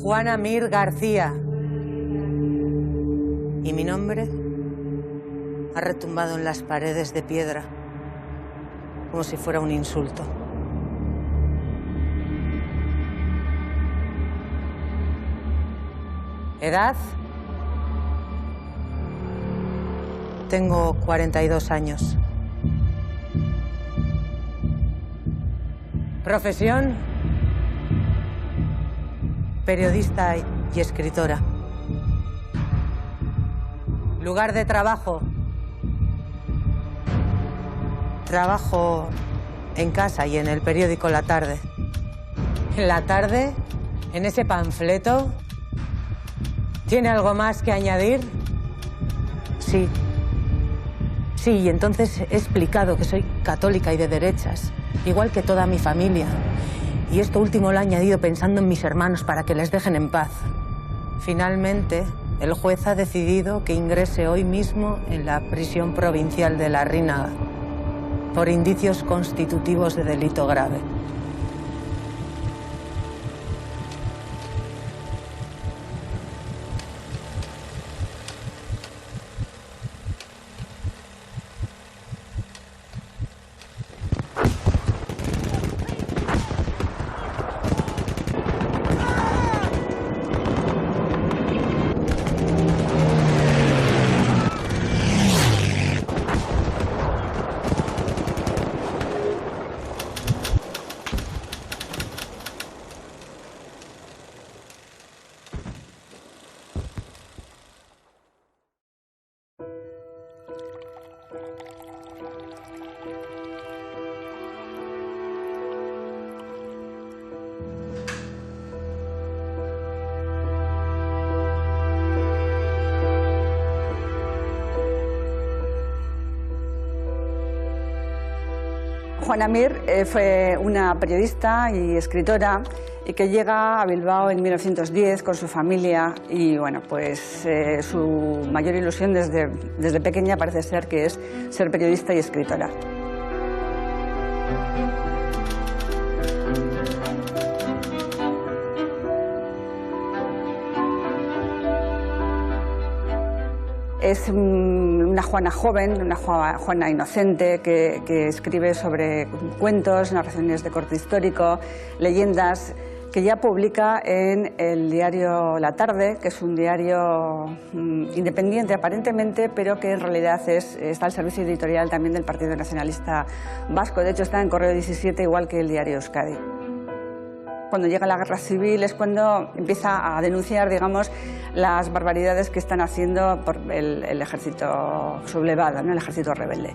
Juana Mir García. Y mi nombre ha retumbado en las paredes de piedra, como si fuera un insulto. ¿Edad? Tengo 42 años. ¿Profesión? Periodista y escritora. ¿Lugar de trabajo? Trabajo en casa y en el periódico La Tarde. ¿En La Tarde? ¿En ese panfleto? ¿Tiene algo más que añadir? Sí. Sí, y entonces he explicado que soy católica y de derechas, igual que toda mi familia. Y esto último lo he añadido pensando en mis hermanos para que les dejen en paz. Finalmente, el juez ha decidido que ingrese hoy mismo en la prisión provincial de Larrinaga por indicios constitutivos de delito grave. Juana Mir fue una periodista y escritora y que llega a Bilbao en 1910 con su familia y bueno, pues su mayor ilusión desde pequeña parece ser que es ser periodista y escritora. Es una Juana joven, una Juana inocente que escribe sobre cuentos, narraciones de corte histórico, leyendas, que ya publica en el diario La Tarde, que es un diario independiente aparentemente, pero que en realidad está al servicio editorial también del Partido Nacionalista Vasco. De hecho, está en Correo 17, igual que el diario Euskadi. Cuando llega la guerra civil es cuando empieza a denunciar, digamos, las barbaridades que están haciendo por el ejército sublevado, ¿no? El ejército rebelde.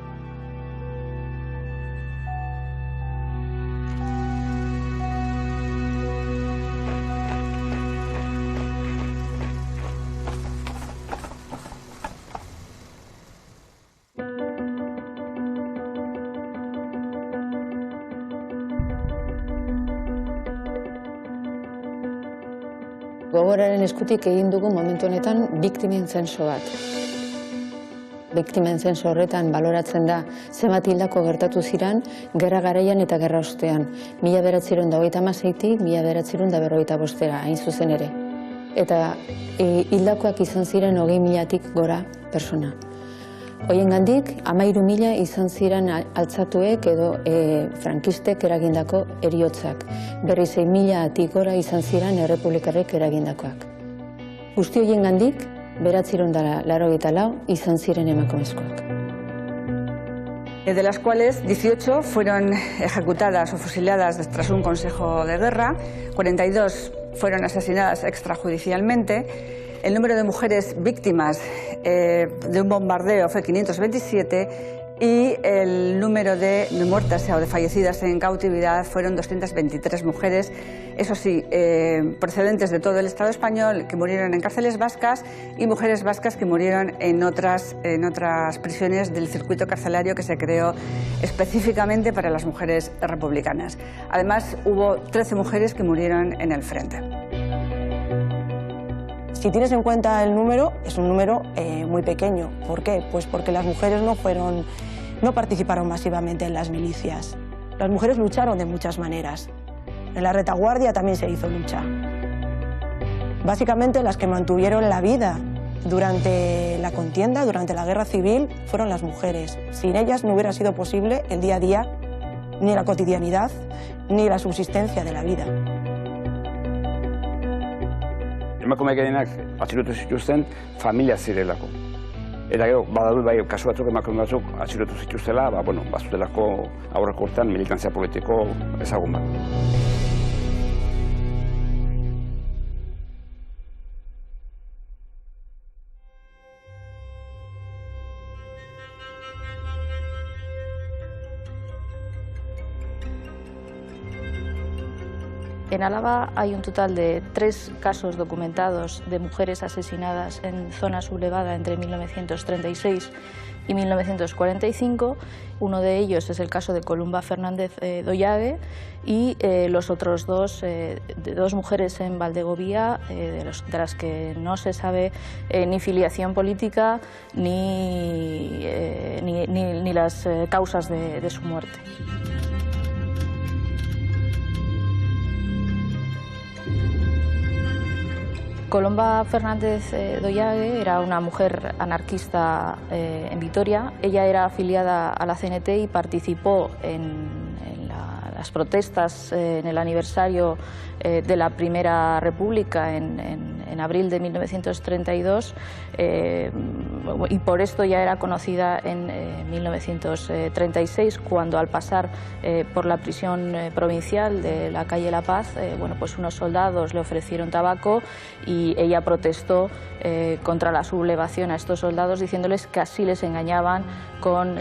Gogoraren eskutik egin dugu momentu honetan biktimen zenso bat. Biktimen zenso horretan baloratzen da zenbat hildako gertatu ziren gerra garaian eta gerra ostean. 1926-tik 1945 hain zuzen ere. Eta hildakoak izan ziren 20.000-tik gora persona. Hoiengandik 13.000 izan ziren altzatuek edo frankistek eragindako heriotzak. Berri 6.000-tik gora izan ziren errepublikarrek eragindakoak. Guzti hoiengandik 984 izan ziren emakumezkoak. De las cuales 18 fueron ejecutadas o fusiladas tras un consejo de guerra, 42 fueron asesinadas extrajudicialmente. El número de mujeres víctimas de un bombardeo fue 527 y el número de muertas o de fallecidas en cautividad fueron 223 mujeres, eso sí, procedentes de todo el Estado español, que murieron en cárceles vascas, y mujeres vascas que murieron en otras prisiones del circuito carcelario que se creó específicamente para las mujeres republicanas. Además, hubo 13 mujeres que murieron en el frente. Si tienes en cuenta el número, es un número muy pequeño. ¿Por qué? Pues porque las mujeres no participaron masivamente en las milicias. Las mujeres lucharon de muchas maneras. En la retaguardia también se hizo lucha. Básicamente las que mantuvieron la vida durante la contienda, durante la guerra civil, fueron las mujeres. Sin ellas no hubiera sido posible el día a día, ni la cotidianidad, ni la subsistencia de la vida. Emakume gehienak atxilotu zituzten familia zirelako. Eta gero, badaude bai kasu batzuk emakume batzuk atxilotu zituztela, bazutelako aurreko urtean militantzia politiko ezagun bat. En Álava hay un total de 3 casos documentados de mujeres asesinadas en zona sublevada entre 1936 y 1945. Uno de ellos es el caso de Columba Fernández Doyague y los otros dos mujeres en Valdegovía, de las que no se sabe ni filiación política ni las causas de su muerte. Columba Fernández Doyague era una mujer anarquista en Vitoria. Ella era afiliada a la CNT y participó en las protestas en el aniversario de la Primera República en abril de 1932 y por esto ya era conocida en 1936, cuando al pasar por la prisión provincial de la calle La Paz, pues unos soldados le ofrecieron tabaco y ella protestó contra la sublevación a estos soldados, diciéndoles que así les engañaban con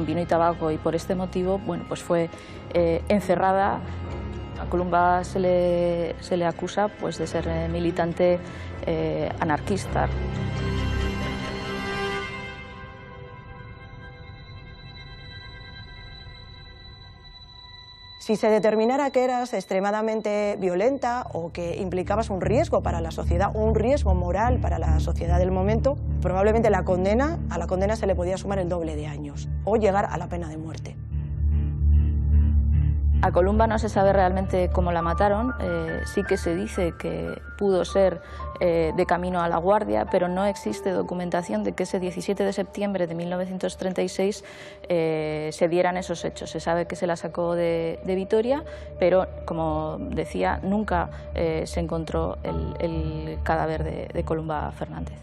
vino y tabaco, y por este motivo pues fue encerrada. A Columba se le acusa pues de ser militante anarquista. Si se determinara que eras extremadamente violenta o que implicabas un riesgo para la sociedad o un riesgo moral para la sociedad del momento, probablemente a la condena se le podía sumar el doble de años o llegar a la pena de muerte. A Columba no se sabe realmente cómo la mataron, sí que se dice que pudo ser de camino a La Guardia, pero no existe documentación de que ese 17 de septiembre de 1936 se dieran esos hechos. Se sabe que se la sacó de Vitoria, pero como decía, nunca se encontró el cadáver de Columba Fernández.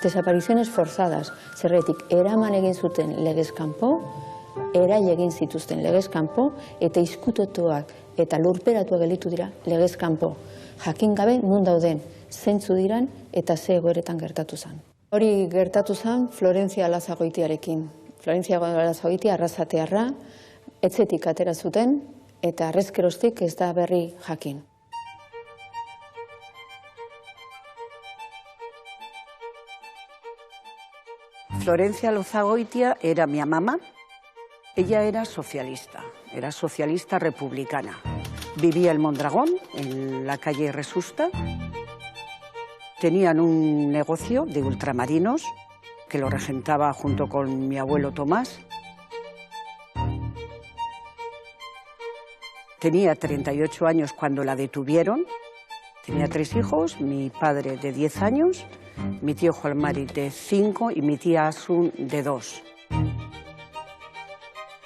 Desapariciones forzadas, zergatik eraman egin zuten legez kanpo, erai egin zituzten legez kanpo, eta izkutotuak eta lurperatuak gelditu dira legez kanpo. Jakin gabe nun dauden, zeintzu diran eta ze egoeretan gertatu zen. Hori gertatu zen Florentzia Lazagoitiarekin. Florentzia Lazagoitia arrasatearra, etxetik atera zuten eta arrezkeroztik ez da berri jakin. Florencia Lazagoitia era mi mamá. Ella era socialista republicana. Vivía en Mondragón, en la calle Resusta. Tenían un negocio de ultramarinos que lo regentaba junto con mi abuelo Tomás. Tenía 38 años cuando la detuvieron. Tenía 3 hijos, mi padre de 10 años, mi tío Juan Mari de 5 y mi tía Asun de 2.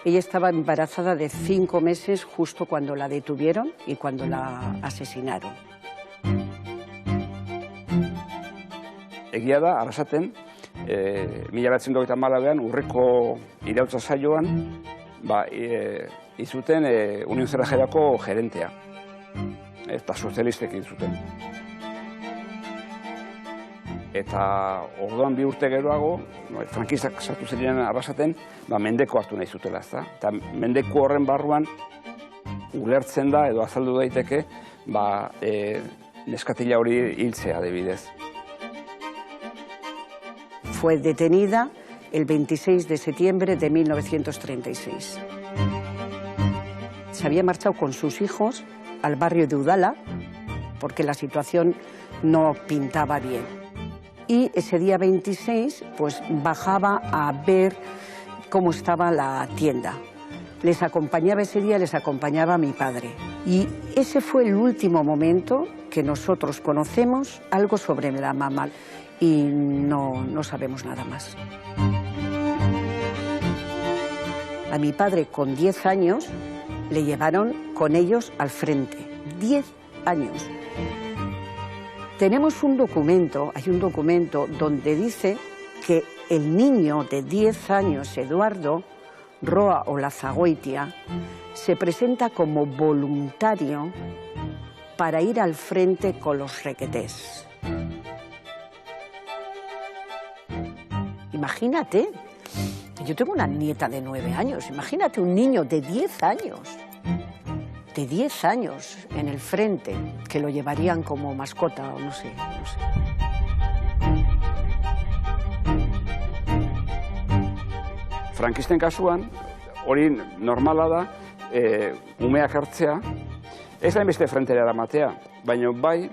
Ella estaba embarazada de 5 meses justo cuando la detuvieron y cuando la asesinaron. Egia da, Arrasaten, 1924an urreko irautza saioan izuten Unión Cerrajerako gerentea. Eta sozialistekin zuten. Eta orduan 2 urte geroago, frankistak sartu ziren Arrasaten, mendeko hartu nahi zutela, ezta? Eta mendeko horren barruan ulertzen da edo azaldu daiteke, neskatila hori hiltzea adibidez. Fue detenida el 26 de septiembre de 1936. Se había marchado con sus hijos al barrio de Udala porque la situación no pintaba bien. y ese día 26 pues bajaba a ver cómo estaba la tienda. Les acompañaba ese día, les acompañaba mi padre. Y ese fue el último momento que nosotros conocemos algo sobre la mamá y no sabemos nada más. A mi padre con 10 años le llevaron con ellos al frente. 10 años. Tenemos un documento, hay un documento donde dice que el niño de 10 años, Eduardo Roa Olazagoitia, se presenta como voluntario para ir al frente con los requetés. Imagínate, yo tengo una nieta de 9 años, imagínate un niño de 10 años. De 10 años en el frente, que lo llevarían como mascota o no sé. Frankisten kasuan, hori normala da, umeak hartzea, ez da inbeste frentera eramatea, baina bai,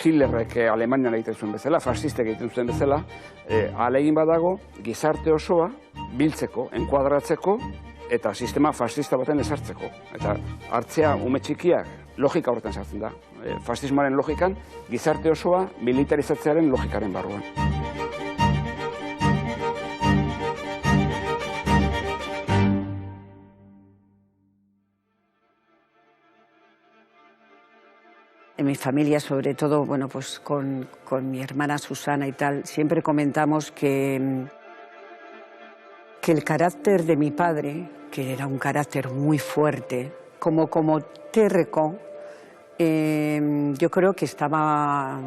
Hitlerrek Alemanian egiten zuen bezala, fascistek egiten zuen bezala, ahalegin badago gizarte osoa biltzeko, enkuadratzeko, eta sistema fascista baten ezartzeko. Eta hartzea ume txikiak logika horretan sartzen da. Fascismoaren logikan, gizarte osoa militarizatzearen logikaren barruan. En mi familia, sobre todo, bueno, pues con mi hermana Susana y tal, siempre comentamos que el carácter de mi padre, que era un carácter muy fuerte, como terco, yo creo que estaba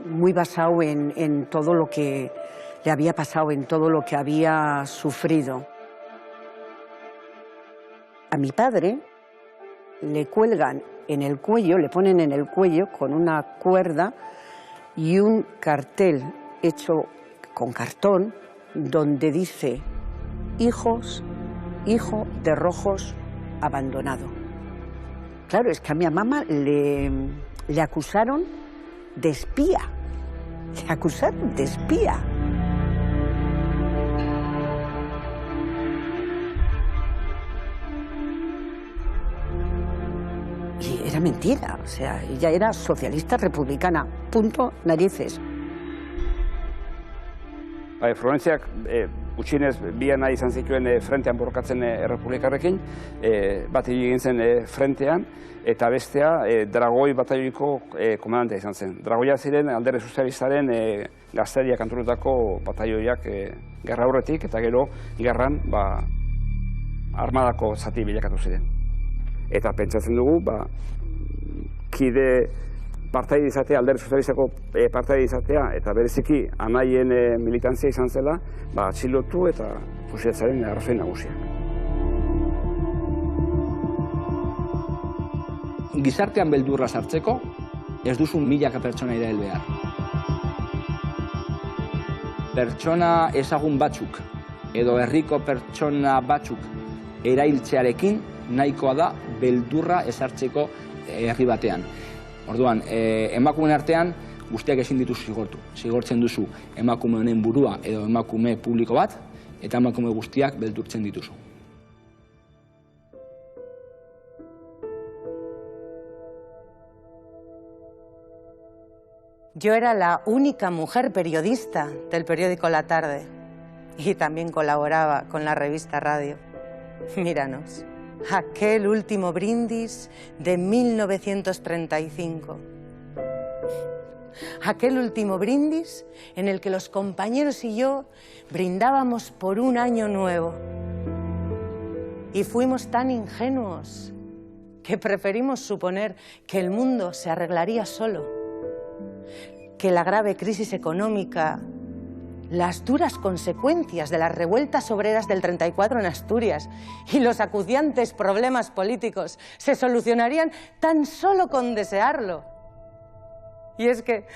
muy basado en todo lo que le había pasado, en todo lo que había sufrido. A mi padre le cuelgan en el cuello, le ponen en el cuello con una cuerda y un cartel hecho con cartón donde dice: hijo de rojos abandonado. Claro, es que a mi mamá le acusaron de espía. Le acusaron de espía. Y era mentira, o sea, ella era socialista republicana, punto, narices. Florentziak gutxienez biana izan zituen frentean borrokatzen errepublikarrekin, bat egin zen frentean, eta bestea Dragoi bataioiko komandantea izan zen. Dragoia ziren Alderdi Sozialistaren gazteriak antolutako bataioiak gerra aurretik, eta gero gerran armadako zati bilakatu ziren. Eta pentsatzen dugu, kide partaide izatea, Alderdi Sozialistako partaide izatea, eta bereziki anaien militantzia izan zela, atxilotu eta fusilatzaren arrazoi nagusiak. Gizartean beldurra sartzeko, ez duzu milaka pertsona irail behar. Pertsona ezagun batzuk, edo herriko pertsona batzuk erailtzearekin, nahikoa da beldurra ezartzeko herri batean. Orduan, emakumeen artean guztiak ezin dituzu zigortu. Zigortzen duzu emakume honen burua edo emakume publiko bat, eta emakume guztiak beldurtzen dituzu. Yo era la única mujer periodista del periódico La Tarde y también colaboraba con la revista Radio. Míranos. Aquel último brindis de 1935. Aquel último brindis en el que los compañeros y yo brindábamos por un año nuevo. Y fuimos tan ingenuos que preferimos suponer que el mundo se arreglaría solo, que la grave crisis económica, las duras consecuencias de las revueltas obreras del 34 en Asturias y los acuciantes problemas políticos se solucionarían tan solo con desearlo. Y es que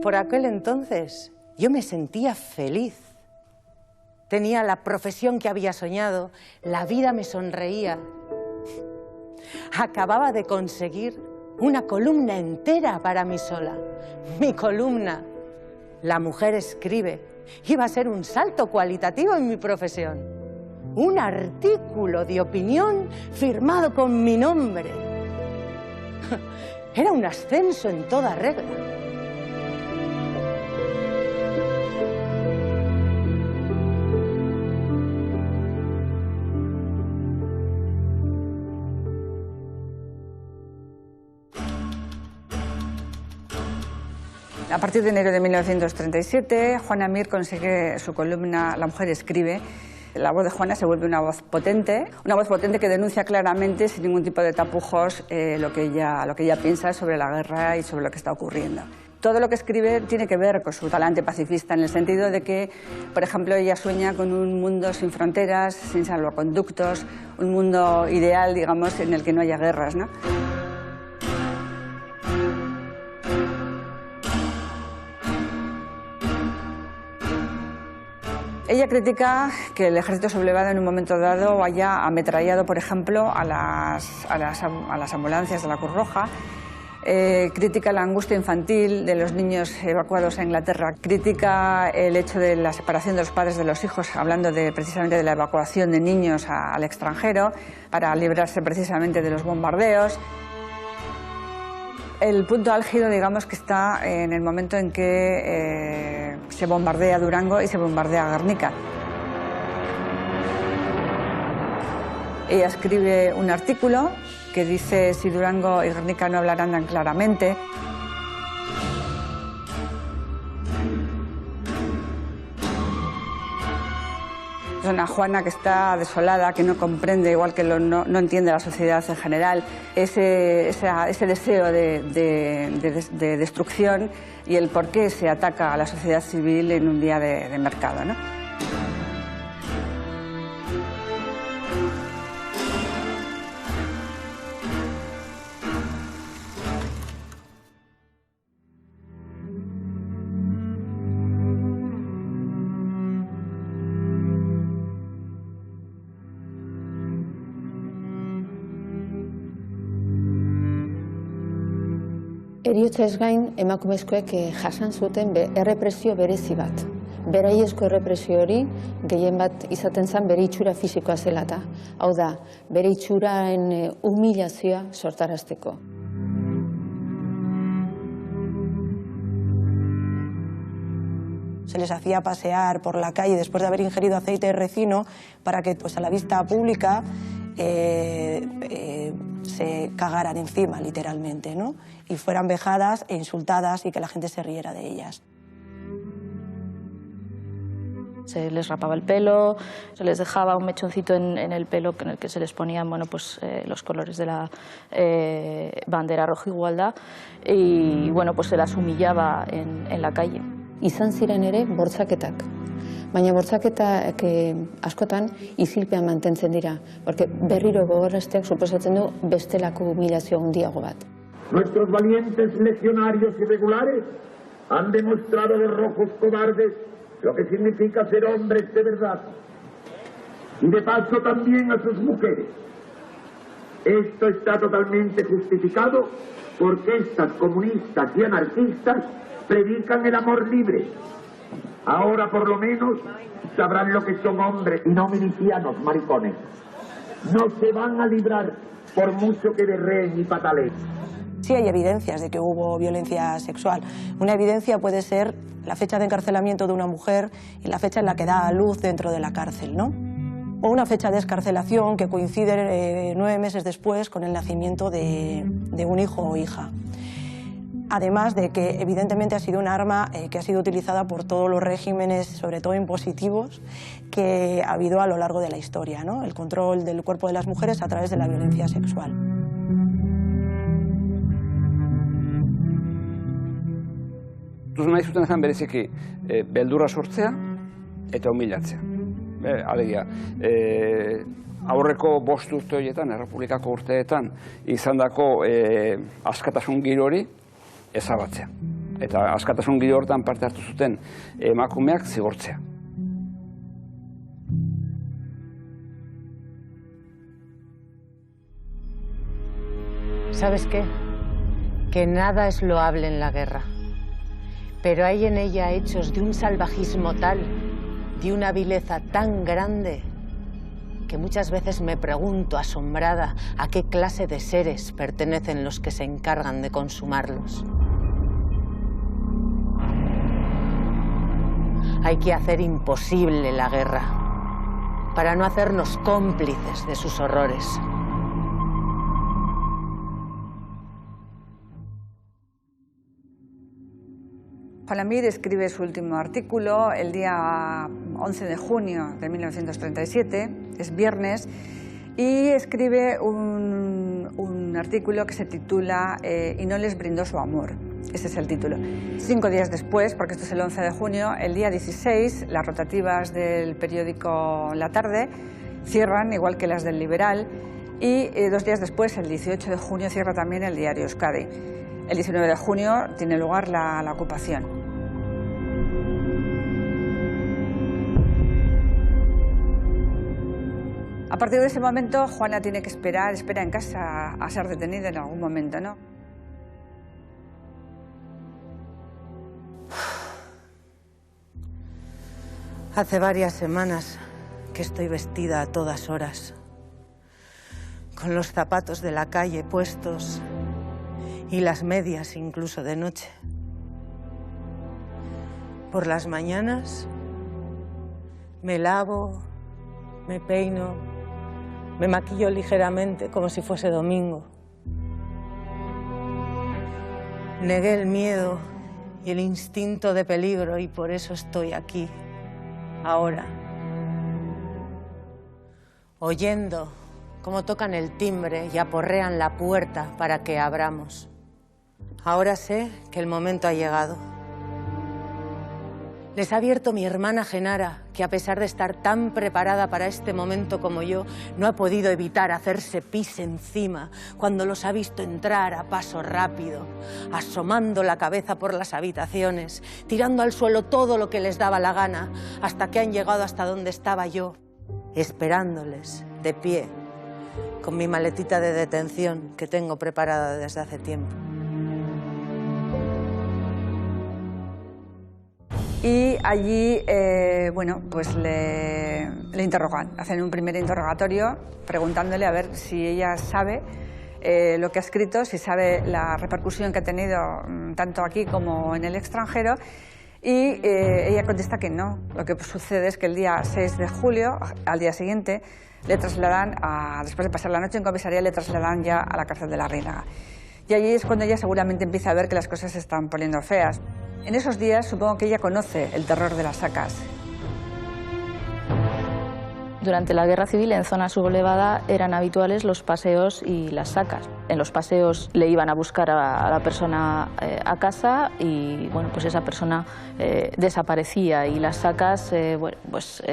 por aquel entonces yo me sentía feliz. Tenía la profesión que había soñado, la vida me sonreía. Acababa de conseguir una columna entera para mí sola, mi columna. La mujer escribe. Iba a ser un salto cualitativo en mi profesión. Un artículo de opinión firmado con mi nombre. Era un ascenso en toda regla. A partir de enero de 1937, Juana Mir consigue su columna La mujer escribe. La voz de Juana se vuelve una voz potente que denuncia claramente, sin ningún tipo de tapujos, lo que ella piensa sobre la guerra y sobre lo que está ocurriendo. Todo lo que escribe tiene que ver con su talante pacifista, en el sentido de que, por ejemplo, ella sueña con un mundo sin fronteras, sin salvoconductos, un mundo ideal, digamos, en el que no haya guerras, ¿no? Ella critica que el ejército sublevado en un momento dado haya ametrallado, por ejemplo, a las ambulancias de la Cruz Roja. Critica la angustia infantil de los niños evacuados a Inglaterra. Critica el hecho de la separación de los padres de los hijos, hablando precisamente de la evacuación de niños al extranjero para librarse precisamente de los bombardeos. El punto álgido, digamos, que está en el momento en que se bombardea Durango y se bombardea Guernica. Ella escribe un artículo que dice: si Durango y Guernica no hablarán tan claramente. Es una Juana que está desolada, que no comprende, igual que no entiende la sociedad en general, ese deseo de destrucción y el por qué se ataca a la sociedad civil en un día de mercado, ¿no? Heriotzez gain, emakumezkoek jasan zuten errepresio berezi bat. Beraiezko errepresio hori gehien bat izaten zen bere itxura fisikoa zela eta. Hau da, bere itxuraen humilazioa sortarazteko. Se les hacía pasear por la calle después de haber ingerido aceite de resino para que, pues, a la vista pública se cagaran encima, literalmente, ¿no? Y fueran vejadas e insultadas y que la gente se riera de ellas. Se les rapaba el pelo, se les dejaba un mechoncito en el pelo en el que se les ponían, bueno, pues, los colores de la bandera roja igualdad, y bueno, pues se las humillaba en la calle. Izan ziren ere bortzaketak. Baina bortzaketak askotan isilpean mantentzen dira, porque berriro gogorrazteak suposatzen du bestelako humilazio handiago bat. Nuestros valientes legionarios irregulares han demostrado a los rojos cobardes lo que significa ser hombres de verdad. Y de paso también a sus mujeres. Esto está totalmente justificado porque estas comunistas y anarquistas predican el amor libre. Ahora por lo menos sabrán lo que son hombres y no milicianos maricones. No se van a librar por mucho que berreen y pataleen. Sí hay evidencias de que hubo violencia sexual. Una evidencia puede ser la fecha de encarcelamiento de una mujer y la fecha en la que da a luz dentro de la cárcel, ¿no? O una fecha de excarcelación que coincide 9 meses después con el nacimiento de un hijo o hija. Además de que evidentemente ha sido un arma que ha sido utilizada por todos los regímenes, sobre todo impositivos, que ha habido a lo largo de la historia, ¿no? El control del cuerpo de las mujeres a través de la violencia sexual. Nahi zuten zen bereziki beldurra sortzea eta humilatzea. Alegia, aurreko 5 urte horietan, Errepublikako urteetan, izandako askatasun giro hori ezabatzea. Eta askatasun giro hortan parte hartu zuten emakumeak zigortzea. ¿Sabes qué? Que nada es loable en la guerra. Pero hay en ella hechos de un salvajismo tal, de una vileza tan grande, que muchas veces me pregunto, asombrada, a qué clase de seres pertenecen los que se encargan de consumarlos. Hay que hacer imposible la guerra, para no hacernos cómplices de sus horrores. Juana Mir escribe su último artículo el día 11 de junio de 1937, es viernes, y escribe un artículo que se titula Y no les brindó su amor. Ese es el título. 5 días después, porque esto es el 11 de junio, el día 16, las rotativas del periódico La Tarde cierran, igual que las del Liberal, y 2 días después, el 18 de junio, cierra también el diario Euskadi. El 19 de junio tiene lugar la ocupación. A partir de ese momento, Juana tiene que espera en casa a ser detenida en algún momento, ¿no? Hace varias semanas que estoy vestida a todas horas, con los zapatos de la calle puestos y las medias incluso de noche. Por las mañanas me lavo, me peino, me maquillo ligeramente como si fuese domingo. Negué el miedo y el instinto de peligro y por eso estoy aquí, ahora, oyendo cómo tocan el timbre y aporrean la puerta para que abramos. Ahora sé que el momento ha llegado. Les ha abierto mi hermana Genara, que a pesar de estar tan preparada para este momento como yo, no ha podido evitar hacerse pis encima cuando los ha visto entrar a paso rápido, asomando la cabeza por las habitaciones, tirando al suelo todo lo que les daba la gana, hasta que han llegado hasta donde estaba yo, esperándoles, de pie, con mi maletita de detención que tengo preparada desde hace tiempo. Y allí, bueno, pues le interrogan, hacen un primer interrogatorio preguntándole a ver si ella sabe lo que ha escrito, si sabe la repercusión que ha tenido tanto aquí como en el extranjero, y ella contesta que no. Lo que sucede es que el día 6 de julio, al día siguiente, le trasladan, después de pasar la noche en comisaría, le trasladan ya a la cárcel de la Reinaga. Y allí es cuando ella seguramente empieza a ver que las cosas se están poniendo feas. En esos días supongo que ella conoce el terror de las sacas. Durante la Guerra Civil en zona sublevada eran habituales los paseos y las sacas. En los paseos le iban a buscar a la persona a casa y bueno, pues esa persona desaparecía, y las sacas bueno, pues,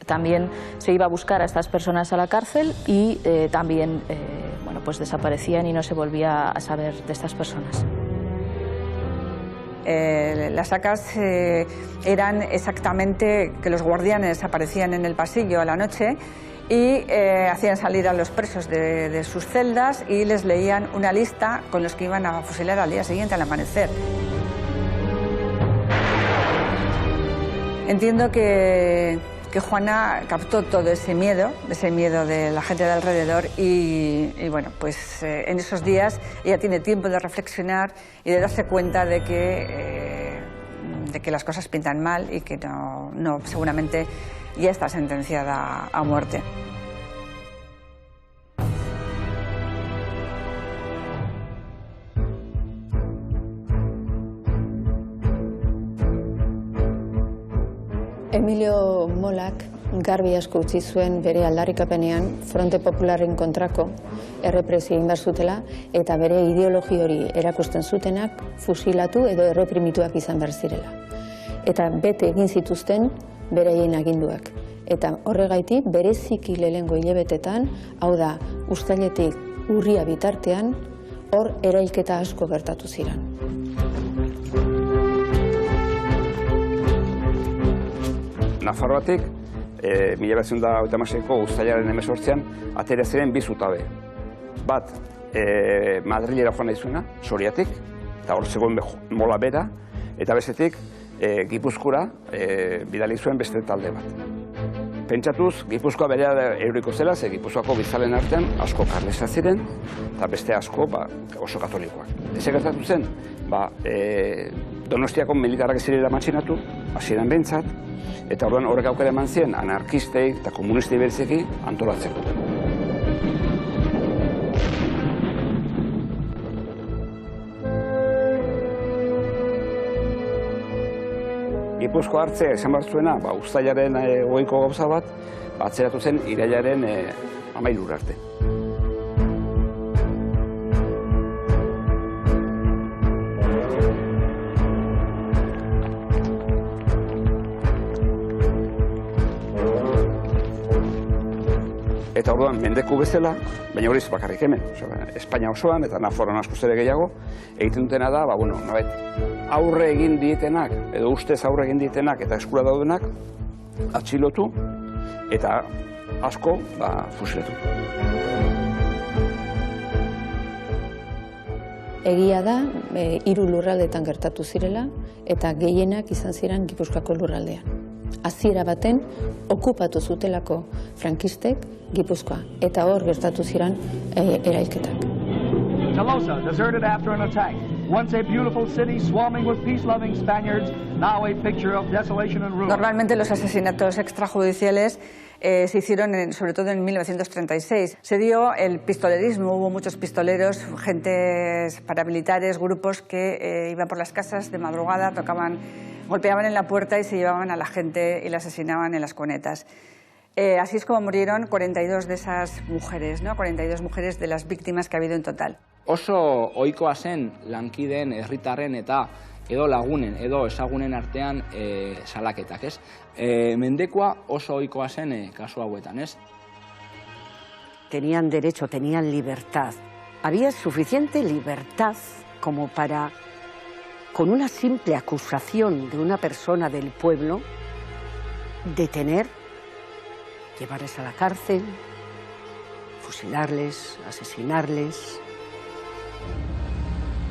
también se iba a buscar a estas personas a la cárcel y también bueno, pues desaparecían y no se volvía a saber de estas personas. Las sacas eran exactamente que los guardianes aparecían en el pasillo a la noche y hacían salir a los presos de sus celdas y les leían una lista con los que iban a fusilar al día siguiente, al amanecer. Entiendo que Juana captó todo ese miedo de la gente de alrededor y bueno, pues en esos días ella tiene tiempo de reflexionar y de darse cuenta de que las cosas pintan mal y que no seguramente ya está sentenciada a muerte. Emilio Molak garbi asko utzi zuen bere aldarrikapenean Fronte Popularren kontrako errepresio egin behar zutela eta bere ideologi hori erakusten zutenak fusilatu edo erreprimituak izan behar zirela. Eta bete egin zituzten beraien aginduak. Eta horregaitik bereziki lehengo hilabetetan, hau da, uztailetik urria bitartean, hor erailketa asko gertatu ziren. Nafarroatik, 1956ko uztailaren 18an, atera ziren 2 zutabe. Bat, Madrilera joan nahi zuena, Soriatik, eta hor zegoen Mola bera, eta bestetik Gipuzkora bidali zuen beste talde bat. Pentsatuz, Gipuzkoa berea euriko zela, ze Gipuzkoako bizalen artean asko karlista ziren, eta beste asko oso katolikoak. Eze gertatu zen, Donostiako militarrak zirela matxinatu, hasieran behintzat, eta orduan horrek aukera eman ziren anarkistei eta komunistei bereziki antolatzeko. Gipuzkoa hartzea esan behar zuena, uztailaren 20ko gauza bat, atzeratu zen irailaren 13 arte. Eta orduan, mendeku bezala, baina horiz bakarrik hemen, Espainia osoan eta Nafarroan askoz ere gehiago, egiten dutena da, aurre egin dietenak, edo ustez aurre egin dietenak eta eskura daudenak, atxilotu eta asko fusilatu. Egia da, 3 lurraldetan gertatu zirela eta gehienak izan ziren Gipuzkoako lurraldean. Hasiera baten okupatu zutelako frankistek Gipuzkoa, eta hor gertatu ziren erailketak. Tolosa, deserted after an attack. Once a beautiful city swarming with peace-loving Spaniards, now a picture of desolation and ruin. Normalmente los asesinatos extrajudiciales se hicieron sobre todo en 1936. Se dio el pistolerismo, hubo muchos pistoleros, gentes paramilitares, grupos que iban por las casas de madrugada, golpeaban en la puerta y se llevaban a la gente y la asesinaban en las cunetas. Así es como murieron 42 de esas mujeres, 42 mujeres de las víctimas que ha habido en total. Oso ohikoa zen lankideen, herritarren eta edo lagunen, edo ezagunen artean salaketak, ez? Mendekoa oso ohikoa zen kasu hauetan, ez? Tenían derecho, tenían libertad. Había suficiente libertad como para, con una simple acusación de una persona del pueblo, detener, llevarles a la cárcel, fusilarles, asesinarles,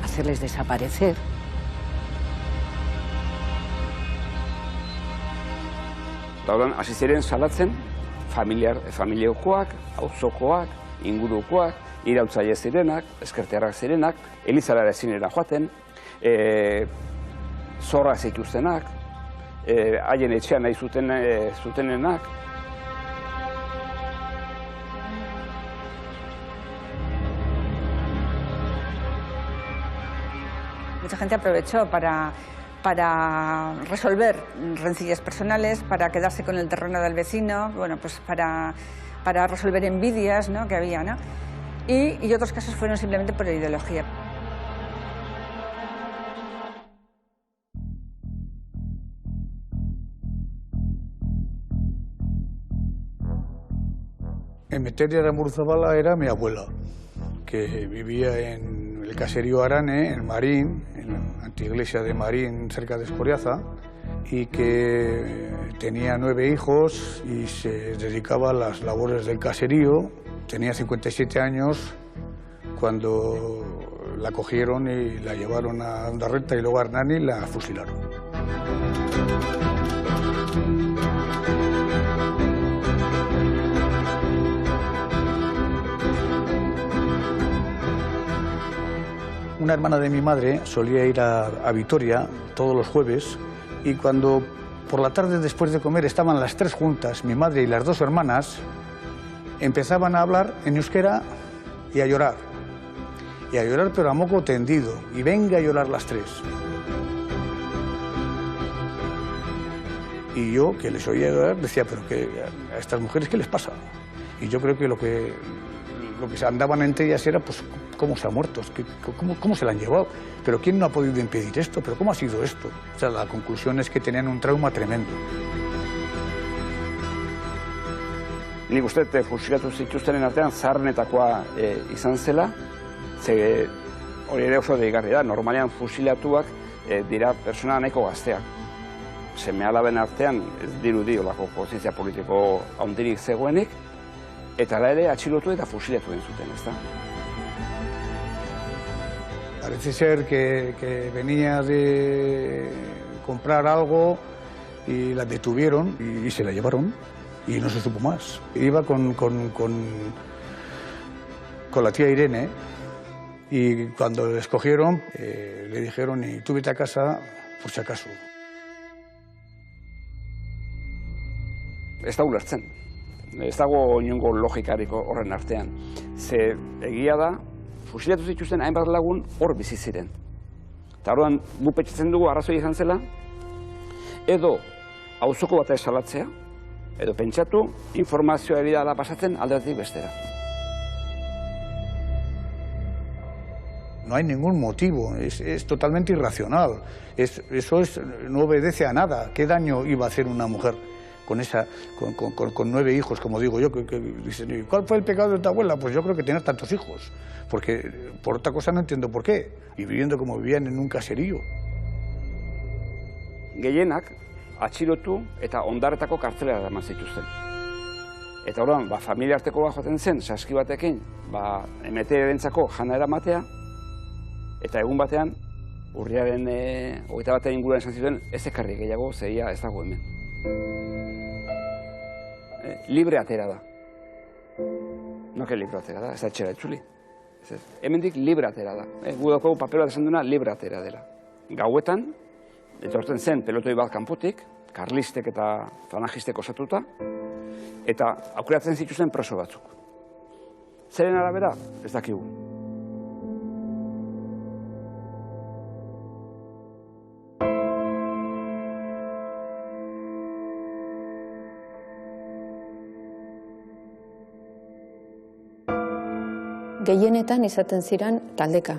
hacerles desaparecer. Daudan, hasi ziren salatzen familiakoak, auzokoak, ingurukoak, irautzaile zirenak, ezkertiarrak zirenak, elizara ezinera joaten, zorra zituztenak, haien etxean nahi zutenenak. Mucha gente aprovechó para resolver rencillas personales, para quedarse con el terreno del vecino, pues para resolver envidias que había, ¿no? Y otros casos fueron simplemente por ideología. Emeteria Ramuruzabala era mi abuela, que vivía en el caserío Arane, en Marín, en la antiglesia de Marín, cerca de Escoriaza, y que tenía 9 hijos y se dedicaba a las labores del caserío. Tenía 57 años cuando la cogieron y la llevaron a Ondarreta y luego a Hernani y la fusilaron. Una hermana de mi madre solía ir a Vitoria todos los jueves y cuando por la tarde después de comer estaban las 3 juntas, mi madre y las 2 hermanas, empezaban a hablar en euskera y a llorar. Y a llorar pero a moco tendido, y venga a llorar las 3. Y yo, que les oía llorar, decía, pero a estas mujeres, ¿qué les pasa? Y yo creo que lo que andaban entre ellas era, pues, ¿cómo se ha muerto? ¿Cómo se la han llevado? ¿Pero quién no ha podido impedir esto? ¿Pero cómo ha sido esto? O sea, la conclusión es que tenían un trauma tremendo. Nik uste fusilatu zituztenen artean zaharrenetakoa izan zela, ze hori ere oso deigarri da, normalean fusilatuak dira pertsona nahiko gazteak. Seme-alaben artean ez dirudi olako kontzientzia politiko handirik zegoenik, eta ere atxilotu eta fusilatu den zuten, ezta? Parece ser que venía de comprar algo y la detuvieron y se la llevaron y no se supo más. Iba con la tía Irene y cuando le escogieron le dijeron y tú vete a casa por si acaso. Ez da ulertzen. Ez dago inongo logikarik horren artean. Ze egia da, fusilatu zituzten hainbat lagun hor bizi ziren. Eta orduan gu pentsatzen dugu arrazoi izan zela, edo auzoko bat esalatzea, edo pentsatu informazioa ari da pasatzen aldetik bestera. No hay ningún motivo, es totalmente irracional. Eso no obedece a nada. ¿Qué daño iba a hacer una mujer con 9 hijos, como digo yo? Dicen, ¿cuál fue el pecado de tu abuela? Pues yo creo que tener tantos hijos, porque por otra cosa no entiendo por qué, y viviendo como vivían en un caserío. Gehienak atxilotu eta ondaretako kartzelera eraman zituzten. Eta orduan, familia arteko joaten zen, saski batekin, MT-rentzako jana eramatea, eta egun batean, urriaren 21 inguruan esan zituen, ez ekarri gehiago, zeia ez dago hemen. Libre atera da. Noke libre atera da, ez da etxera etzuli. Hemendik libre atera da. Gu daukagu papela esan duena libre atera dela. Gauetan, etortzen zen pelotoi bat kanpotik, karlistek eta fanajistek osatuta, eta aukeratzen zituzten preso batzuk. Zeren arabera, ez dakigu. Gehienetan izaten ziren taldeka.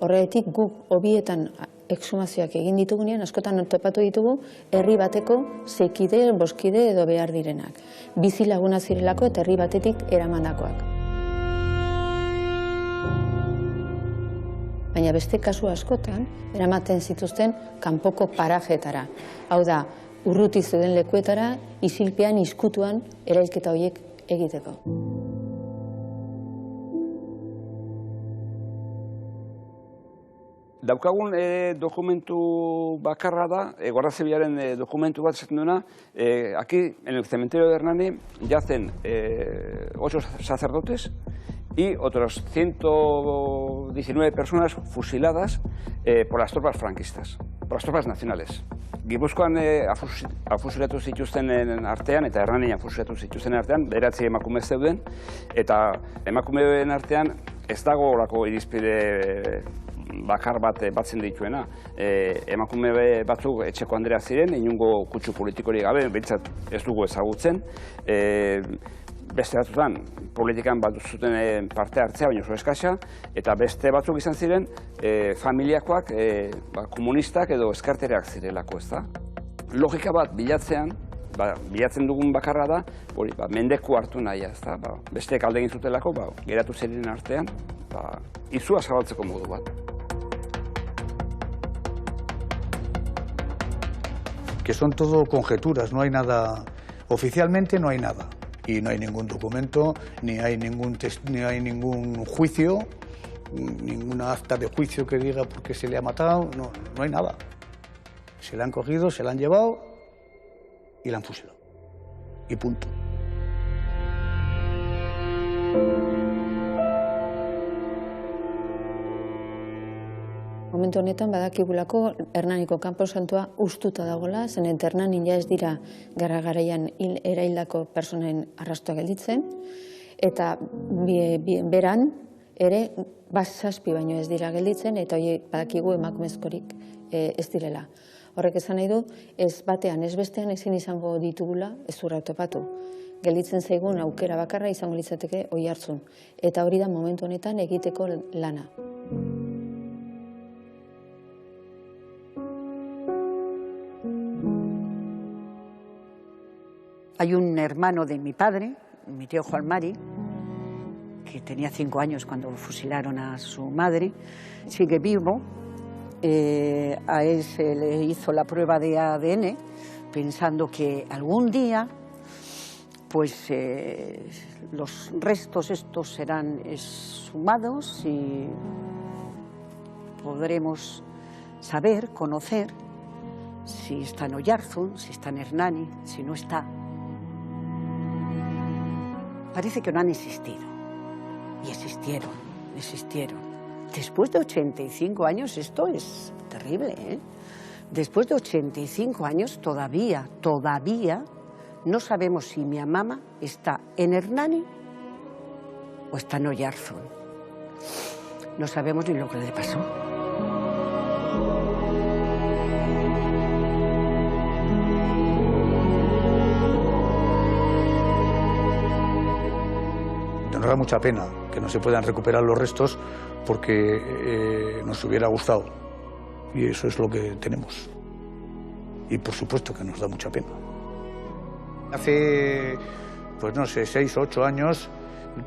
Horregatik guk hobietan exhumazioak egin ditugunean, askotan topatu ditugu, herri bateko 6 kide, 5 kide edo behar direnak. Bizi laguna zirelako eta herri batetik eramandakoak. Baina beste kasu askotan, eramaten zituzten kanpoko parajetara. Hau da, urruti zeuden lekuetara, isilpean, izkutuan, erailketa horiek egiteko. Daukagun dokumentu bakarra da, Guardia Zibilaren dokumentu bat esaten duena, aquí, en el cementerio de Hernani, yacen 8 sacerdotes y otros 119 personas fusiladas por las tropas franquistas, por las tropas nacionales. Gipuzkoan afusilatu zituzten artean, eta Hernanin afusilatu zituzten artean, 9 emakume zeuden, eta emakumeen artean ez dago horako irizpide bakar bat batzen dituena. Emakume batzuk etxeko andrea ziren, inongo kutsu politikori gabe, behintzat ez dugu ezagutzen. Beste batzutan, politikan bat zuten parte hartzea, baina oso eskasa, eta beste batzuk izan ziren familiakoak, komunistak edo eskartereak zirelako, ez da. Logika bat bilatzean, bilatzen dugun bakarra da, mendeku hartu nahia, ez da. Besteek alde egin zutelako, geratu ziren artean, izua zabaltzeko modu bat. Que son todo conjeturas, no hay nada, oficialmente no hay nada. Y no hay ningún documento, ni hay ningún juicio, ninguna acta de juicio que diga por qué se le ha matado, no hay nada. Se la han cogido, se la han llevado y la han fusilado. Y punto. Momentu honetan badakigulako Hernaniko kanpo santua ustuta dagoela, zen Hernanin ja ez dira garaian eraildako personen arrastoa gelditzen, eta beran ere 7 baino ez dira gelditzen, eta horiek badakigu emakumezkorik ez direla. Horrek esan nahi du, ez batean, ez bestean ezin izango ditugula ez urra topatu. Gelditzen zaigun aukera bakarra izango litzateke oihartzun, eta hori da momentu honetan egiteko lana. Hay un hermano de mi padre, mi tío Juan Mari, que tenía 5 años cuando fusilaron a su madre, sigue vivo. A él se le hizo la prueba de ADN pensando que algún día pues, los restos estos serán exhumados y podremos saber, conocer, si está en Oyarzun, si está en Hernani, si no está. Parece que no han existido. Y existieron. Después de 85 años, esto es terrible, ¿eh? Después de 85 años todavía no sabemos si mi amama está en Hernani o está en Oyarzun. No sabemos ni lo que le pasó. Nos da mucha pena que no se puedan recuperar los restos porque nos hubiera gustado. Y eso es lo que tenemos. Y por supuesto que nos da mucha pena. Hace, pues no sé, 6 o 8 años,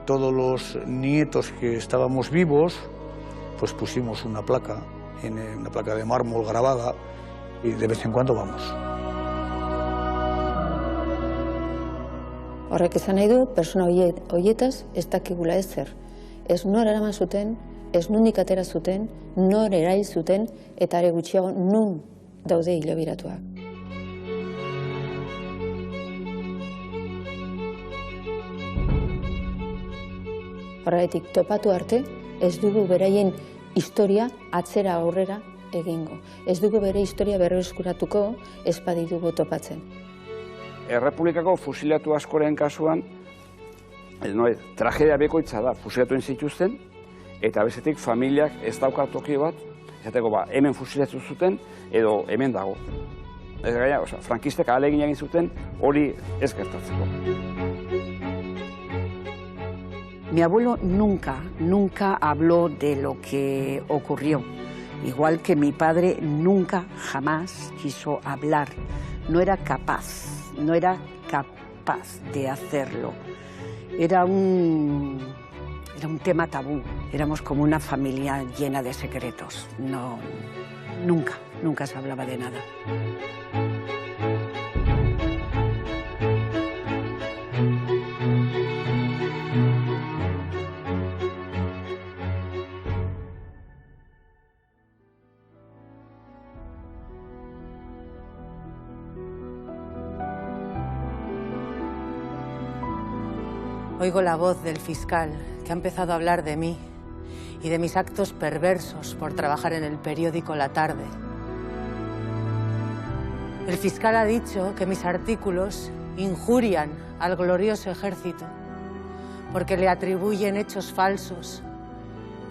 todos los nietos que estábamos vivos, pues pusimos una placa de mármol grabada, y de vez en cuando vamos. Horrek esan nahi du, persona horietaz ez dakigula ezer. Ez nor eraman zuten, ez nundik atera zuten, nor erail zuten, eta are gutxiago nun daude hilobiratuak. Horregatik topatu arte, ez dugu beraien historia atzera aurrera egingo. Ez dugu bere historia berreskuratuko ez baditugu topatzen. Errepublikako fusilatu askoren kasuan, tragedia bekoitza da, fusilatuen zituzten, eta bestetik familiak ez dauka toki bat, esateko hemen fusilatu zuten, edo hemen dago. Ez gaia, frankistek ahalegin egin zuten, hori ez gertatzeko. Mi abuelo nunca habló de lo que ocurrió, igual que mi padre nunca, jamás quiso hablar. No era capaz de hacerlo. Era un tema tabú. Éramos como una familia llena de secretos. Nunca se hablaba de nada. Oigo la voz del fiscal que ha empezado a hablar de mí y de mis actos perversos por trabajar en el periódico La Tarde. El fiscal ha dicho que mis artículos injurian al glorioso ejército porque le atribuyen hechos falsos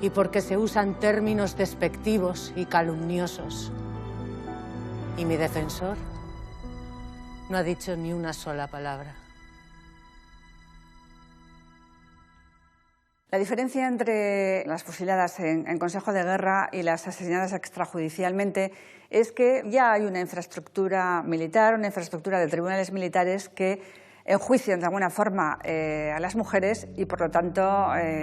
y porque se usan términos despectivos y calumniosos. Y mi defensor no ha dicho ni una sola palabra. La diferencia entre las fusiladas en Consejo de Guerra y las asesinadas extrajudicialmente es que ya hay una infraestructura militar, una infraestructura de tribunales militares que enjuician de alguna forma a las mujeres y, por lo tanto,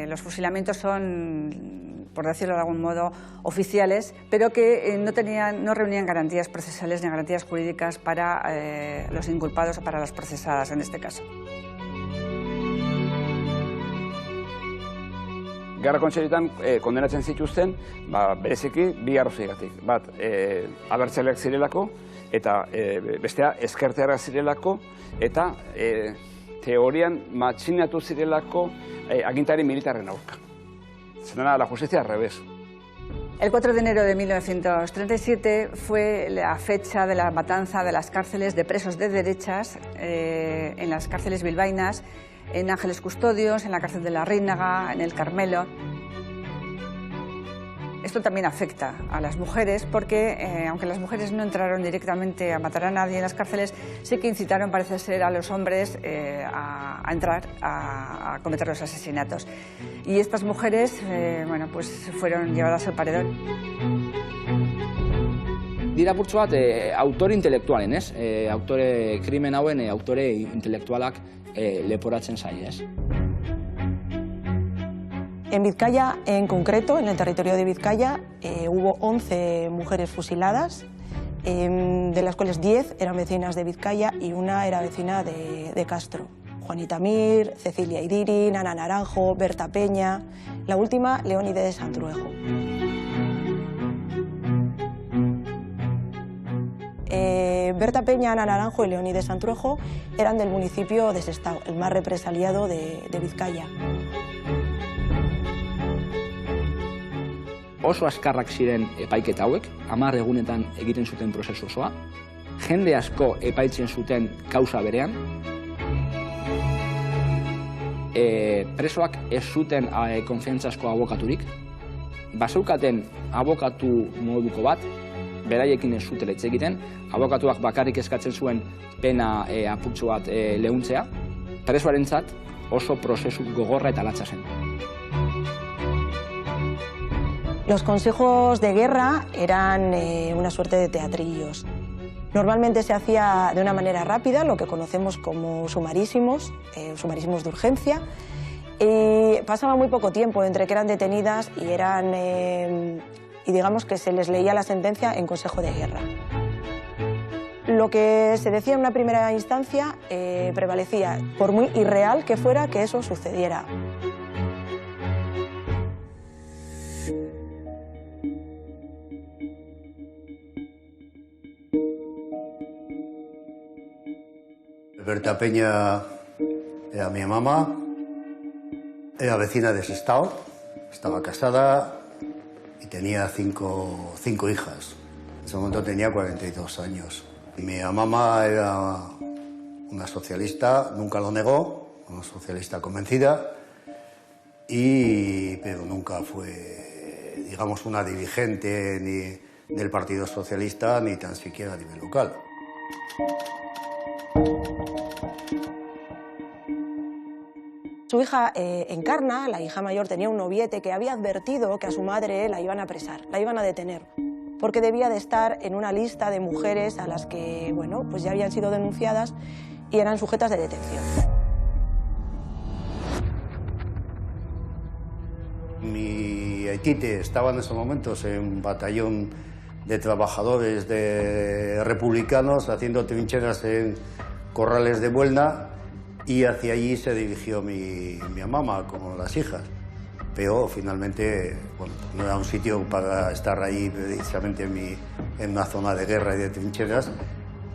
los fusilamientos son, por decirlo de algún modo, oficiales, pero que no reunían garantías procesales ni garantías jurídicas para los inculpados o para las procesadas en este caso. Gerra kontseilietan kondenatzen zituzten, bereziki bi arrazoigatik. Bat, abertzaleak zirelako, eta bestea ezkertiarrak zirelako, eta teorian matxinatu zirelako agintari militarren aurka. Zena la justicia al revés. El 4 de enero de 1937 fue la fecha de la matanza de las cárceles de presos de derechas en las cárceles bilbaínas, en Ángeles Custodios, en la cárcel de la Rínaga, en el Carmelo. Esto también afecta a las mujeres porque, aunque las mujeres no entraron directamente a matar a nadie en las cárceles, sí que incitaron, parece ser, a los hombres a entrar a cometer los asesinatos. Y estas mujeres, bueno, pues fueron llevadas al paredón. Dira apurtxo bat autore intelektualen, ez? Autore krimen hauen autore intelektualak leporatzen zaie, ez? En Vizcaya, en concreto, en el territorio de Vizcaya, hubo 11 mujeres fusiladas, de las cuales 10 eran vecinas de Vizcaya y una era vecina de Castro. Juanita Mir, Cecilia Iririn, Ana Naranjo, Berta Peña, la última, Leónide de Santruejo. Berta Peña, Ana Naranjo y Leonides Santruejo eran del municipio de Sestao, el más represaliado de Vizcaya. Oso azkarrak ziren epaiketa hauek, 10 egunetan egiten zuten prozesu osoa. Jende asko epaitzen zuten kausa berean. Presoak ez zuten konfiantzazko abokaturik. Bazeukaten abokatu moduko bat, beraiekin ez zutela hitz egiten. Abokatuak bakarrik eskatzen zuen pena apurtxo bat lehuntzea. Presoarentzat oso prozesu gogorra eta latza zen. Los consejos de guerra eran una suerte de teatrillos. Normalmente se hacía de una manera rápida, lo que conocemos como sumarísimos, sumarísimos de urgencia, y pasaba muy poco tiempo entre que eran detenidas y digamos que se les leía la sentencia en consejo de guerra. Lo que se decía en una primera instancia prevalecía, por muy irreal que fuera, que eso sucediera. Berta Peña era mi mamá, era vecina de Sestao, estaba casada y tenía cinco hijas. En ese momento tenía 42 años. Mi mamá era una socialista, nunca lo negó, una socialista convencida, pero nunca fue, digamos, una dirigente ni del Partido Socialista ni tan siquiera a nivel local. Su hija Encarna, la hija mayor, tenía un noviete que había advertido que a su madre la iban a apresar, la iban a detener, porque debía de estar en una lista de mujeres a las que, bueno, pues ya habían sido denunciadas y eran sujetas de detención. Mi aitite estaba en esos momentos en un batallón de trabajadores republicanos haciendo trincheras en corrales de Buelna, y hacia allí se dirigió mi mamá con las hijas. Pero finalmente, bueno, no era un sitio para estar ahí precisamente en una zona de guerra y de trincheras,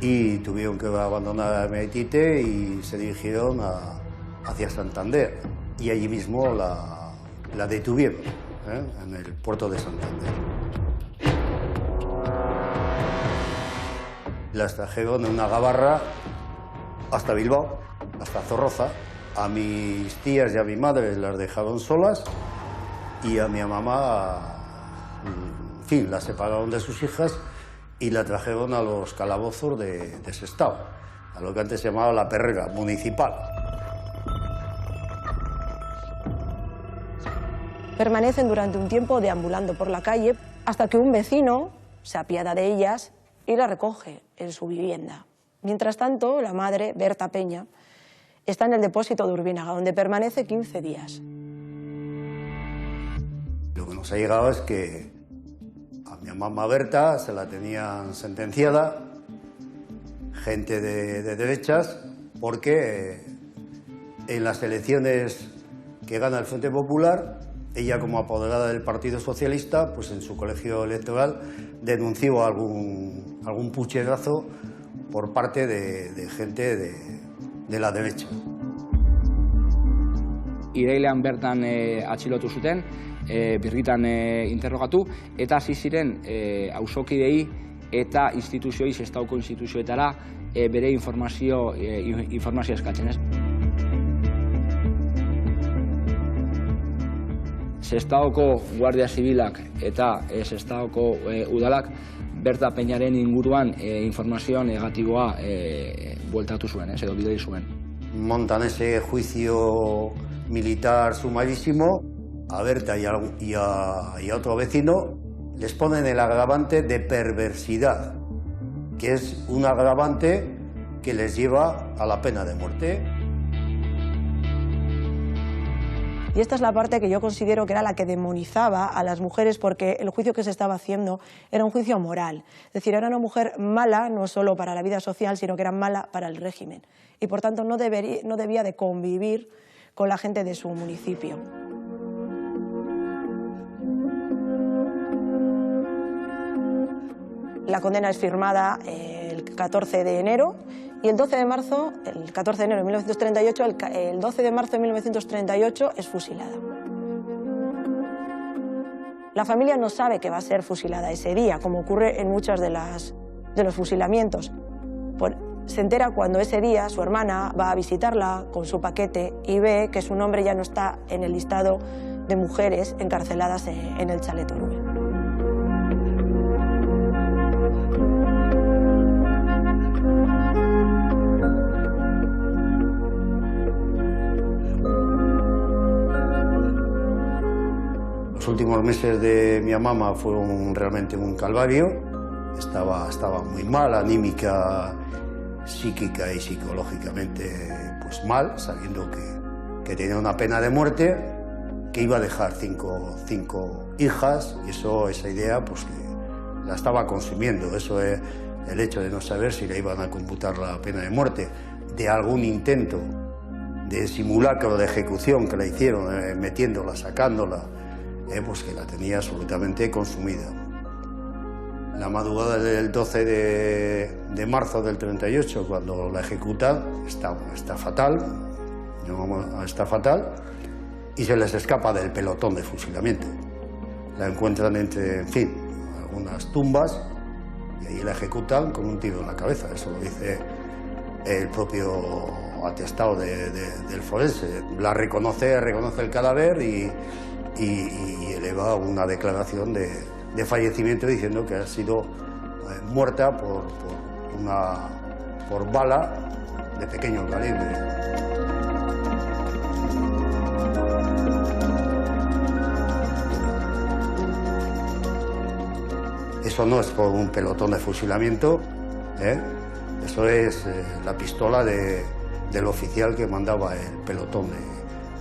y tuvieron que abandonar a mi aitite y se dirigieron hacia Santander, y allí mismo la detuvieron, en el puerto de Santander. Las trajeron en una gabarra hasta Bilbao, hasta Zorroza. A mis tías y a mi madre las dejaron solas y a mi mamá, en fin, la separaron de sus hijas y la trajeron a los calabozos de Sestao, a lo que antes se llamaba la Perrera municipal. Permanecen durante un tiempo deambulando por la calle hasta que un vecino se apiada de ellas y la recoge en su vivienda. Mientras tanto, la madre, Berta Peña, está en el depósito de Urbinaga, donde permanece 15 días. Lo que nos ha llegado es que a mi mamá Berta se la tenían sentenciada, gente de derechas, porque en las elecciones que gana el Frente Popular, ella, como apoderada del Partido Socialista, pues en su colegio electoral denunció algún pucherazo por parte de gente de la derecha. Irailean bertan atxilotu zuten, birritan interrogatu, eta hasi ziren auzokidei eta instituzioi, Sestaoko instituzioetara bere informazio eskatzen, ez? Sestaoko Guardia Zibilak eta Sestaoko udalak Berta Peñaren inguruan informazio negatiboa bueltatu zuen, edo bidali zuen. Montan ese juicio militar sumarísimo, a Berta y a otro vecino les ponen el agravante de perversidad, que es un agravante que les lleva a la pena de muerte. Y esta es la parte que yo considero que era la que demonizaba a las mujeres, porque el juicio que se estaba haciendo era un juicio moral. Es decir, era una mujer mala no solo para la vida social, sino que era mala para el régimen. Y por tanto no debía de convivir con la gente de su municipio. La condena es firmada el 14 de enero y el 12 de marzo, el 14 de enero de 1938, el 12 de marzo de 1938 es fusilada. La familia no sabe que va a ser fusilada ese día, como ocurre en muchos de los fusilamientos. Se entera cuando ese día su hermana va a visitarla con su paquete y ve que su nombre ya no está en el listado de mujeres encarceladas en el chalet Teruel. Los últimos meses de mi mamá fueron realmente un calvario. Estaba muy mal, anímica, psíquica y psicológicamente pues mal, sabiendo que tenía una pena de muerte, que iba a dejar cinco hijas, y esa idea pues que la estaba consumiendo. Eso es el hecho de no saber si le iban a computar la pena de muerte, de algún intento de simulacro de ejecución que la hicieron, metiéndola, sacándola, pues que la tenía absolutamente consumida. La madrugada del 12 de marzo del 38, cuando la ejecutan, está fatal, está fatal, y se les escapa del pelotón de fusilamiento. La encuentran entre, en fin, algunas tumbas, y ahí la ejecutan con un tiro en la cabeza. Eso lo dice el propio atestado del forense. La reconoce el cadáver y eleva una declaración de fallecimiento diciendo que ha sido muerta por bala de pequeño calibre. Eso no es por un pelotón de fusilamiento, eso es la pistola del oficial que mandaba el pelotón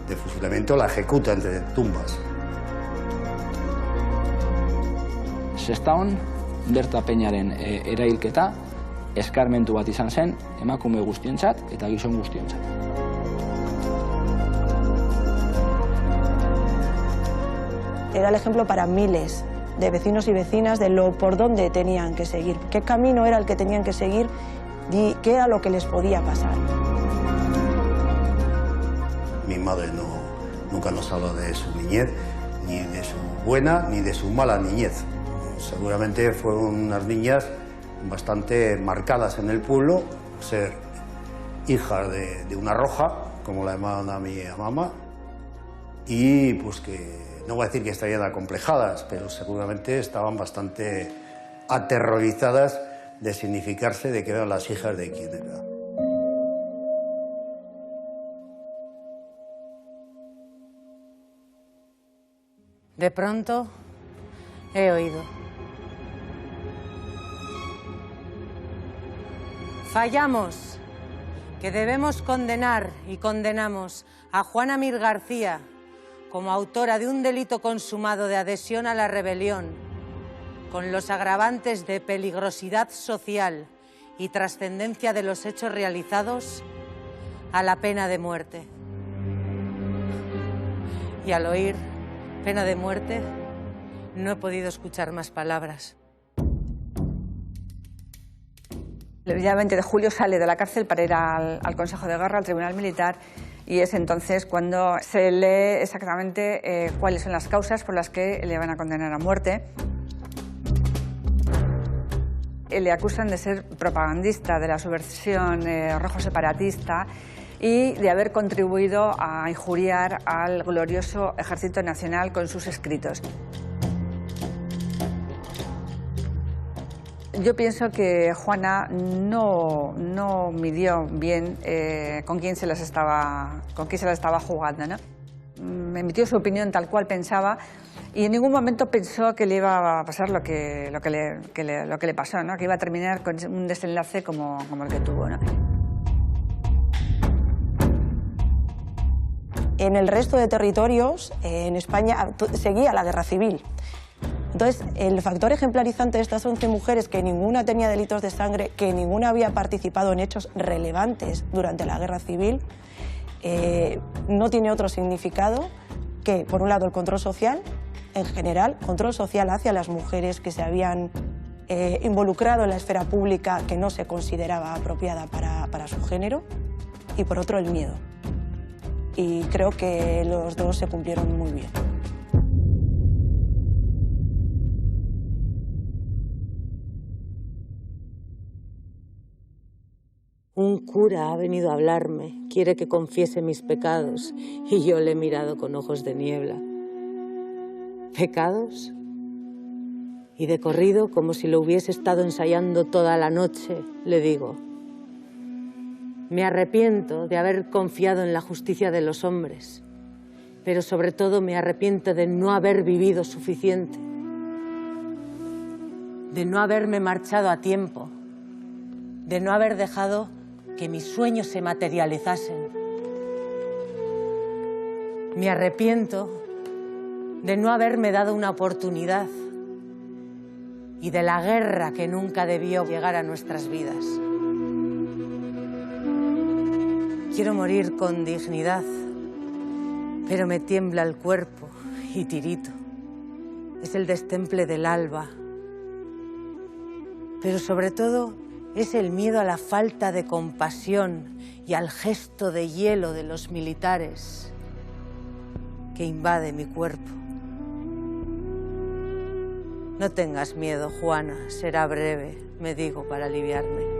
de fusilamiento, la ejecuta entre tumbas. Sestaon, Berta Peñaren erailketa, eskarmentu bat izan zen, emakume guztiontzat eta gizon guztiontzat. Era el ejemplo para miles de vecinos y vecinas de por dónde tenían que seguir, qué camino era el que tenían que seguir y qué era lo que les podía pasar. Mi madre nunca nos habló de su niñez, ni de su buena ni de su mala niñez. Seguramente fueron unas niñas bastante marcadas en el pueblo, ser hijas de una roja, como la llamaban a mi mamá, y pues que, no voy a decir que estarían acomplejadas, pero seguramente estaban bastante aterrorizadas de significarse de que eran las hijas de quién era. De pronto he oído. Fallamos, que debemos condenar y condenamos a Juana Mir García como autora de un delito consumado de adhesión a la rebelión, con los agravantes de peligrosidad social y trascendencia de los hechos realizados, a la pena de muerte. Y al oír pena de muerte, no he podido escuchar más palabras. El día 20 de julio sale de la cárcel para ir al Consejo de Guerra, al Tribunal Militar, y es entonces cuando se lee exactamente cuáles son las causas por las que le van a condenar a muerte. Le acusan de ser propagandista de la subversión rojo separatista y de haber contribuido a injuriar al glorioso Ejército Nacional con sus escritos. Yo pienso que Juana no midió bien con quién se la estaba jugando, ¿no? Emitió su opinión tal cual pensaba y en ningún momento pensó que le iba a pasar lo que le pasó, ¿no? Que iba a terminar con un desenlace como el que tuvo, ¿no? En el resto de territorios, en España, seguía la guerra civil. Entonces, el factor ejemplarizante de estas 11 mujeres, que ninguna tenía delitos de sangre, que ninguna había participado en hechos relevantes durante la guerra civil, no tiene otro significado que, por un lado, el control social, en general, control social hacia las mujeres que se habían involucrado en la esfera pública que no se consideraba apropiada para su género, y por otro el miedo. Y creo que los dos se cumplieron muy bien. Un cura ha venido a hablarme, quiere que confiese mis pecados, y yo le he mirado con ojos de niebla. ¿Pecados? Y de corrido, como si lo hubiese estado ensayando toda la noche, le digo: me arrepiento de haber confiado en la justicia de los hombres, pero sobre todo me arrepiento de no haber vivido suficiente, de no haberme marchado a tiempo, de no haber dejado que mis sueños se materializasen. Me arrepiento de no haberme dado una oportunidad y de la guerra que nunca debió llegar a nuestras vidas. Quiero morir con dignidad, pero me tiembla el cuerpo y tirito. Es el destemple del alba, pero sobre todo es el miedo a la falta de compasión y al gesto de hielo de los militares que invade mi cuerpo. No tengas miedo, Juana, será breve, me digo para aliviarme.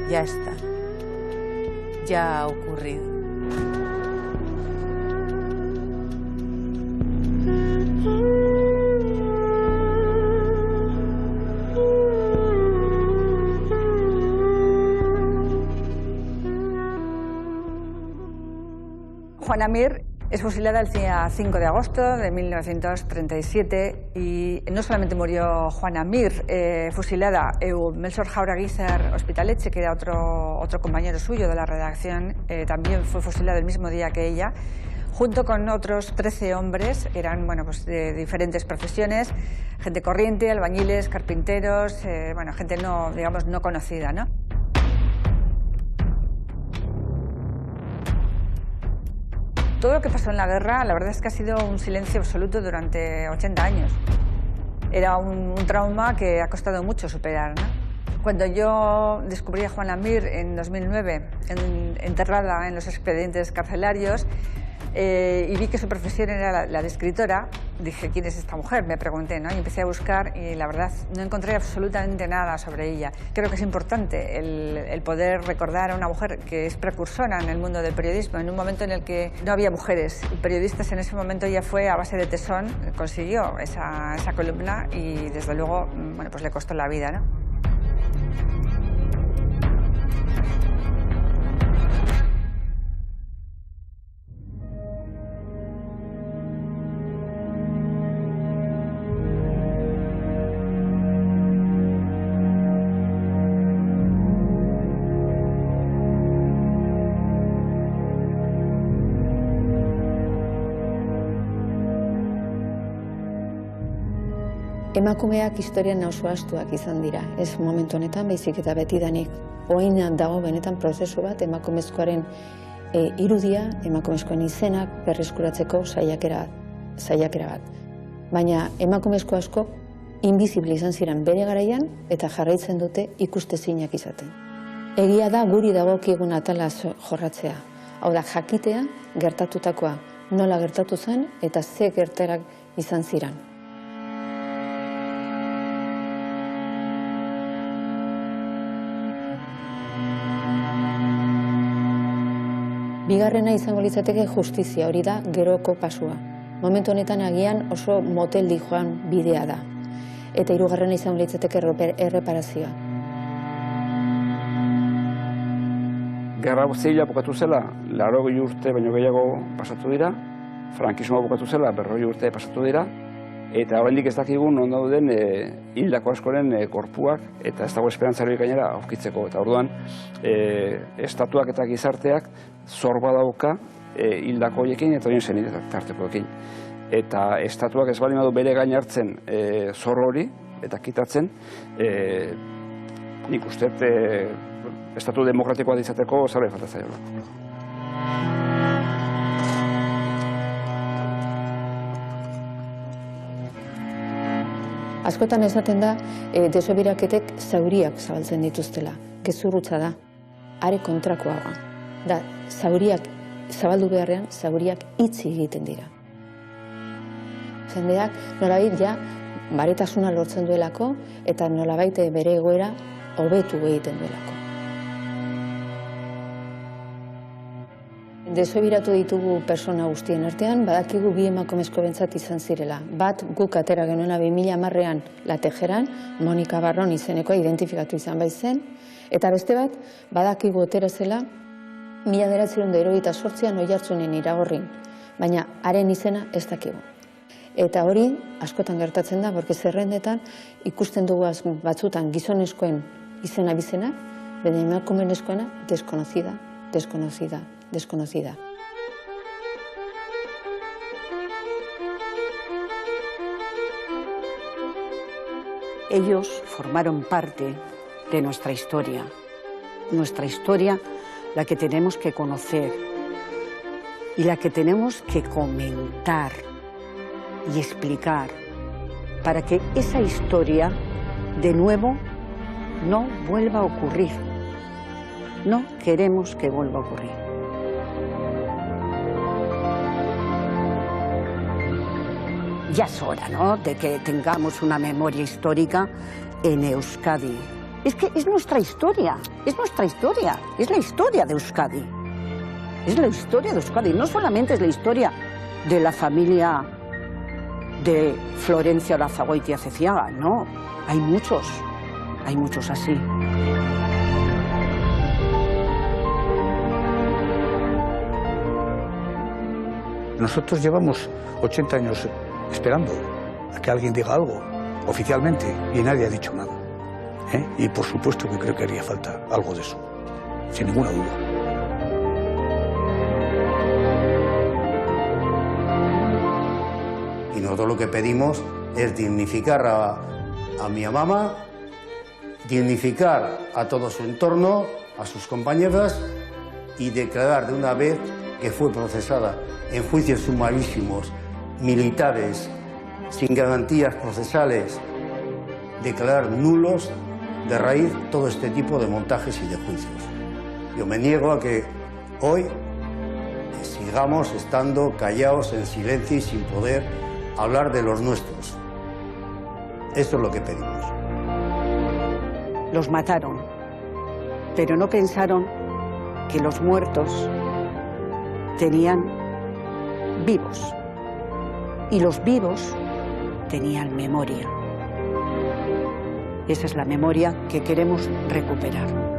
Ya está. Ya ha ocurrido. Juana Mir es fusilada el día 5 de agosto de 1937 y no solamente murió Juana Mir fusilada, Melchor Jauragizar Hospitaletxe, que era otro compañero suyo de la redacción, también fue fusilado el mismo día que ella, junto con otros 13 hombres, eran pues de diferentes profesiones, gente corriente, albañiles, carpinteros, gente no conocida, ¿no? Todo lo que pasó en la guerra, la verdad es que ha sido un silencio absoluto durante 80 años. Era un trauma que ha costado mucho superar, ¿no? Cuando yo descubrí a Juana Mir en 2009, enterrada en los expedientes carcelarios, y vi que su profesión era la de escritora, dije, ¿quién es esta mujer? Me pregunté, ¿no? Y empecé a buscar y la verdad no encontré absolutamente nada sobre ella. Creo que es importante el poder recordar a una mujer que es precursora en el mundo del periodismo, en un momento en el que no había mujeres periodistas. En ese momento ella fue a base de tesón, consiguió esa columna y desde luego pues le costó la vida, ¿no? Emakumeak historian oso astuak izan dira, ez momentu honetan baizik eta betidanik. Orain dago benetan prozesu bat emakumezkoaren irudia, emakumezkoen izenak berreskuratzeko saiakera bat. Baina emakumezko asko inbizible izan ziren bere garaian eta jarraitzen dute ikustezinak izaten. Egia da guri dagokigun atala jorratzea. Hau da, jakitea gertatutakoa nola gertatu zen eta ze gertaerak izan ziren. Bigarrena izango litzateke justizia, hori da geroko pasua. Momentu honetan agian oso moteldi joan bidea da. Eta hirugarrena izango litzateke erreparazioa. Gerra zibila bukatu zela, 80 urte baino gehiago pasatu dira, frankismoa bukatu zela, 40 urte pasatu dira, eta oraindik ez dakigun non dauden hildako askoren korpuak, eta ez dago esperantzarik gainera aurkitzeko. Eta orduan, estatuak eta gizarteak zor badauka hildako horiekin eta horien senitartekoekin. Eta estatuak ez baldin badu bere gain hartzen zor hori, eta kitatzen, nik uste estatu demokratikoa izateko zerbait falta zaio. Askotan esaten da, desoberaketek zauriak zabaltzen dituztela. Gezurrutza da, are kontrakoa da. Zauriak zabaldu beharrean, zauriak itxi egiten dira. Jendeak nolabait ja baretasuna lortzen duelako eta nolabait bere egoera hobetu egiten duelako. Desobiratu ditugu persona guztien artean, badakigu 2 emakumezko bentsat izan zirela. Bat guk atera genuena 2010ean Latejeran, Monika Barron izenekoa identifikatu izan baitzen, eta beste bat, badakigu atera zela 1978an Oiartzunen Iragorrin, baina haren izena ez dakigu. Eta hori askotan gertatzen da, porque zerrendetan ikusten dugu batzutan gizonezkoen izena bizenak, baina emakumezkoena desconocida, desconocida, desconocida. Ellos formaron parte de nuestra historia la que tenemos que conocer y la que tenemos que comentar y explicar para que esa historia de nuevo no vuelva a ocurrir. No queremos que vuelva a ocurrir. Ya es hora, ¿no?, de que tengamos una memoria histórica en Euskadi. Es que es nuestra historia, es nuestra historia, es la historia de Euskadi. Es la historia de Euskadi, no solamente es la historia de la familia de Florencia Olazagoitia Ceciaga, no, hay muchos así. Nosotros llevamos 80 años esperando a que alguien diga algo, oficialmente, y nadie ha dicho nada. Y por supuesto que creo que haría falta algo de eso, sin ninguna duda. Y nosotros lo que pedimos es dignificar a mi mamá, dignificar a todo su entorno, a sus compañeras, y declarar de una vez que fue procesada en juicios sumarísimos, militares, sin garantías procesales, declarar nulos de raíz todo este tipo de montajes y de juicios. Yo me niego a que hoy sigamos estando callados, en silencio y sin poder hablar de los nuestros. Eso es lo que pedimos. Los mataron, pero no pensaron que los muertos tenían vivos y los vivos tenían memoria. Esa es la memoria que queremos recuperar.